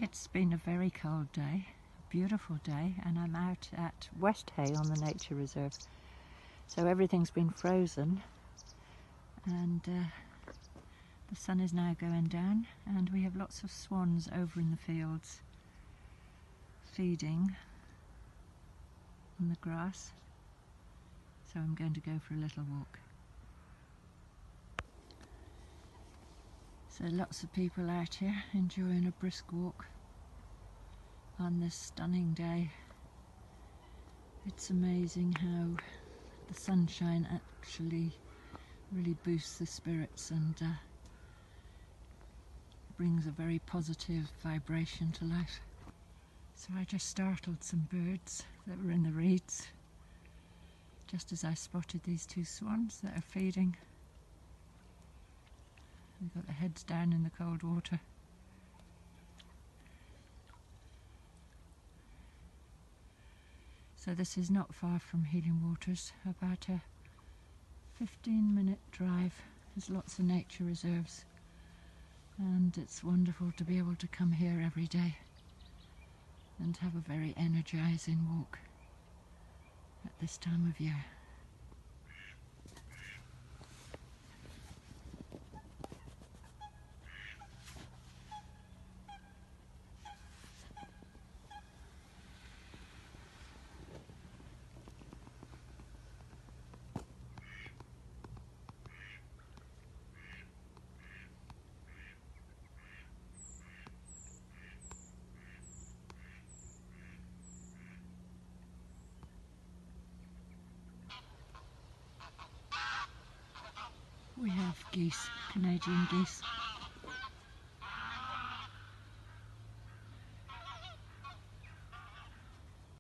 It's been a very cold day, a beautiful day, and I'm out at West Hay on the nature reserve. So everything's been frozen, and the sun is now going down, and we have lots of swans over in the fields feeding on the grass. So I'm going to go for a little walk. So lots of people out here enjoying a brisk walk on this stunning day. It's amazing how the sunshine actually really boosts the spirits and brings a very positive vibration to life. So I just startled some birds that were in the reeds just as I spotted these two swans that are feeding. They've got their heads down in the cold water. So this is not far from Healing Waters, about a 15-minute drive. There's lots of nature reserves, and it's wonderful to be able to come here every day and have a very energizing walk at this time of year. We have geese, Canadian geese.